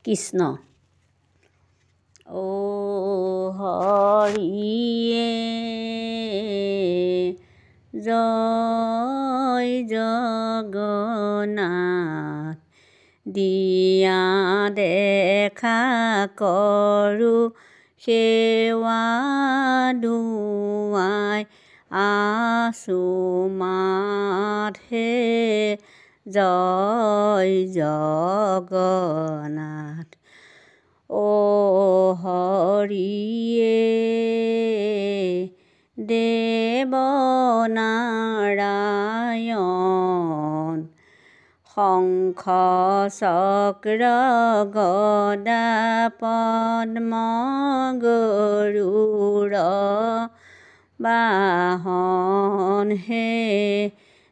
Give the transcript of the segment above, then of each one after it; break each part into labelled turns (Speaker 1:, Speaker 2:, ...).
Speaker 1: কৃষ্ণ ও হৰিয়ে জয় জগন্নাথ দিয়া দেখা কৰোঁ সেৱা দুৱাই আছোঁ মাতহে জয় জগন্নাথ ও হৰিয়ে দেৱনাৰায়ণ শংখ চক্ৰ গদা পদ্ম গৰুড় বাহন হে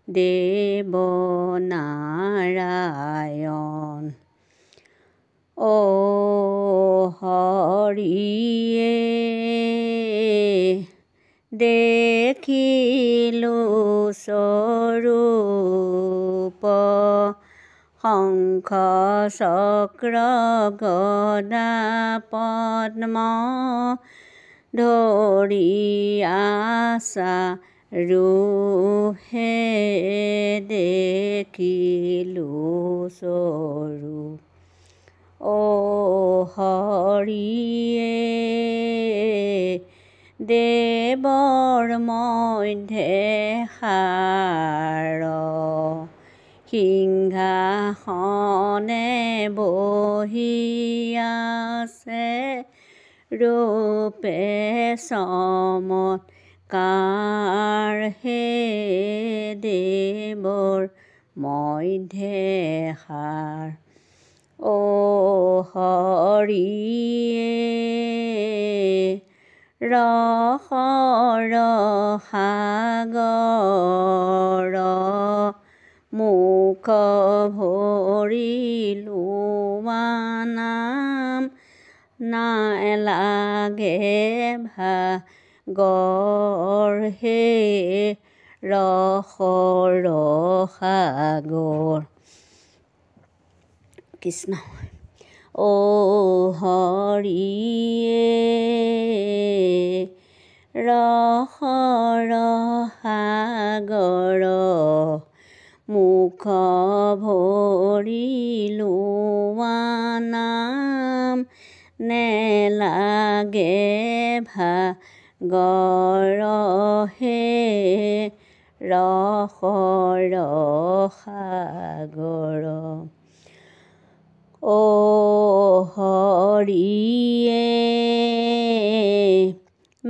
Speaker 1: দেৱনাৰায়ণ ও হৰিয়ে দেখিলোঁ স্বৰূপ শংখ চক্ৰ গদা পদ্ম ধৰি আছা ৰূহে দেখিলোঁ স্বৰূপ ও হৰিয়ে দেৱৰ মধ্যে সাৰ সিংহাসনে বহি আছে ৰূপে চমৎকাৰ হে দেৱৰ মধ্যে সাৰ ও হৰিয়ে ৰসৰ সাগৰ মুখ ভৰিলোৱা নাম নালাগে ভাগৰ হে ৰসৰ সাগৰ কৃষ্ণ ও হৰিয়ে ৰসৰ সাগৰ মুখ ভৰিলোৱা নাম নেলাগে ভাগৰ হে ৰসৰ সাগৰ ও হৰিয়ে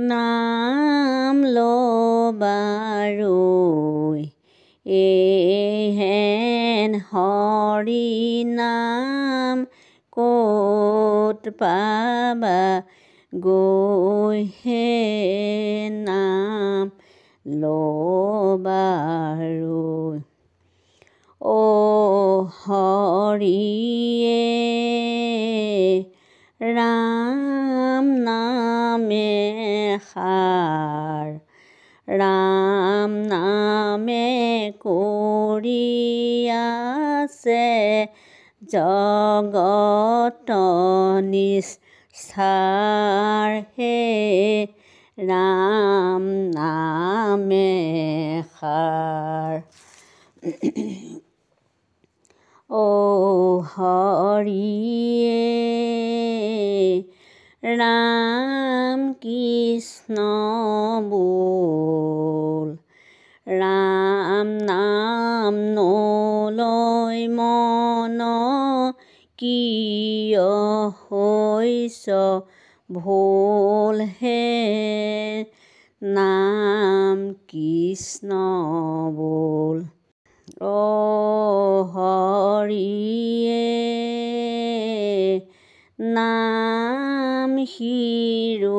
Speaker 1: নাম ল'বাৰৈ এহেন হৰি নাম ক'ত পাবা গৈ হে নাম ল'বাৰৈ ও হৰিয়ে ৰাম নামে সাৰ ৰাম নামে কৰি আছে জগত নিষ্ঠাৰ হে ৰাম নামে সাৰ ও হৰিয়ে ৰাম কৃষ্ণ বোল ৰাম নাম নলৈ মন কিয় হৈছ ভুল হে নাম কৃষ্ণ বোল ও হৰিয়ে নাম শিৰোমণি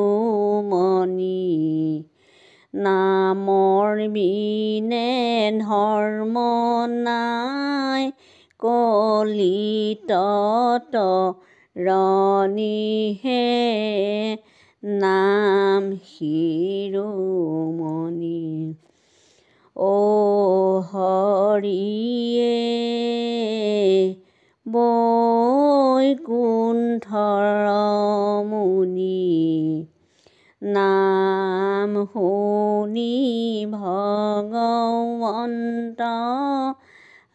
Speaker 1: নামৰ বিনে ধৰ্ম নাই কলিতত ৰণিহে নাম শিৰোমণি ও হৰিয়ে বৈকুণ্ঠৰ মুনি নাম শুনি ভগৱন্ত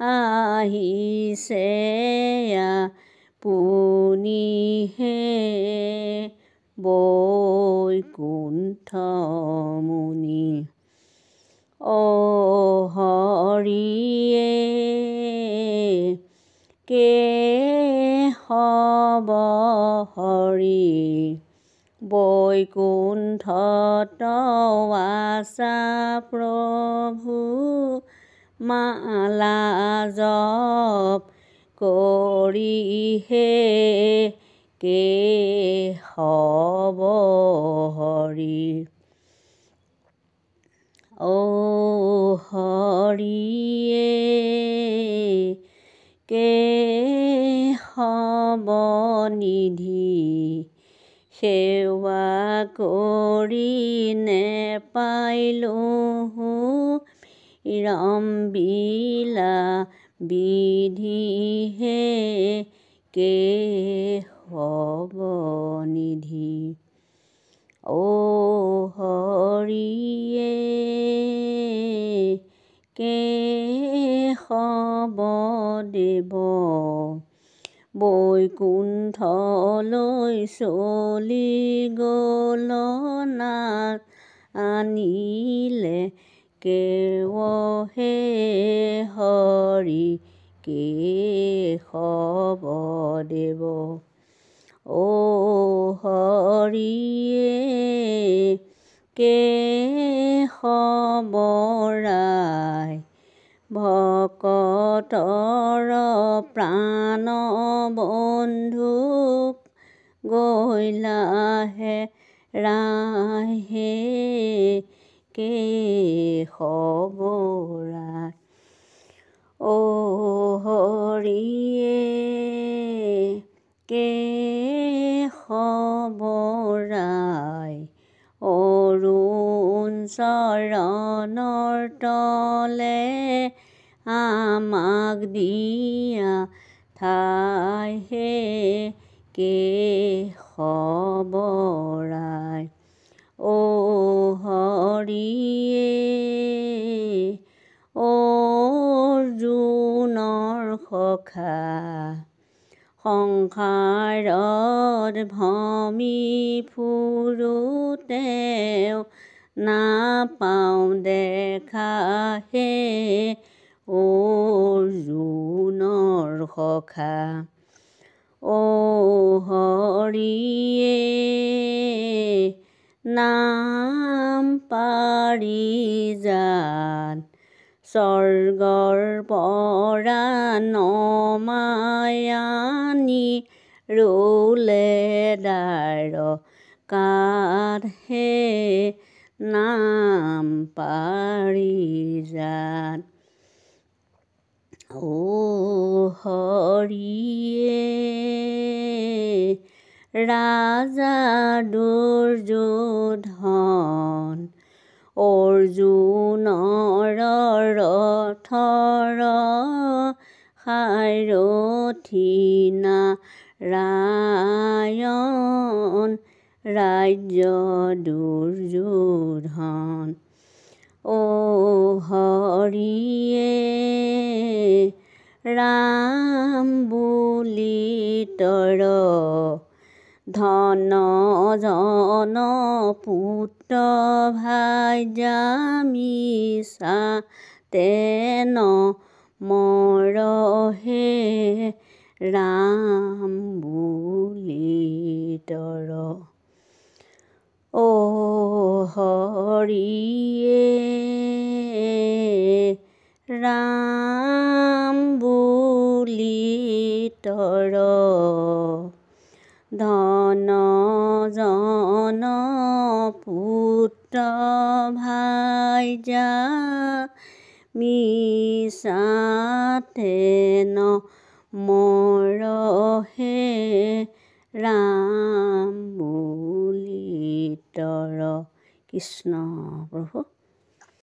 Speaker 1: আহিছে পুনিহে বৈকুণ্ঠ মুনি। অ হৰিয়ে কেশৱ হৰি বৈকুণ্ঠত ৱাসা প্ৰভু মালা জপ কৰিহে কেশৱ হৰি। অ হৰিয়ে কেশৱ নিধি সেৱা কৰি নেপাইলোঁহো ৰমবিলা বিধিহে কেশৱ নিধি। অ হৰিয়ে কেশৱ দেৱ বৈকুণ্ঠলৈ চলি গ'ল নাথ আনিলে কেৱহে হৰি কেশৱ দেৱ। অ হৰিয়ে কেশৱ ৰাই ভকতৰ প্ৰাণ বন্ধুক গৈলাহে ৰাহে কেশৱ ৰাই। অ হৰিয়ে কেশৱ ৰাই অৰুণ চৰণৰ তলে আমাক দিয়া ঠাইহে কেশৱ ৰাই। অ হৰিয়ে অৰ্জুনৰ সখা সংসাৰত ভ্ৰমি ফুৰোতে নাপাওঁ দেখাহে অৰ্জুনৰ সখা। অ হৰিয়ে নাম পাৰিজাত স্বৰ্গৰ পৰা নমাই আনি ৰুলে দ্বাৰকাতহে নাম পাৰিজাত। অ হৰিয়ে ৰাজা দুৰ্যোধন অৰ্জুনৰ ৰথৰ সাৰথি নাৰায়ণ ৰাজ্য দুৰ্যোধন। অ হৰিয়ে ৰাম বুলি তৰ ধন জন পুত্ৰ ভাৰ্যা মিছাতে নমৰহে ৰাম বুলি তৰ। অ হৰিয়ে ৰাম বুলি তৰ ধন জন পুত্ৰ ভাৰ্যা মিছাতে নমৰহে ৰাম বুলি তৰ। কৃষ্ণ প্ৰভু।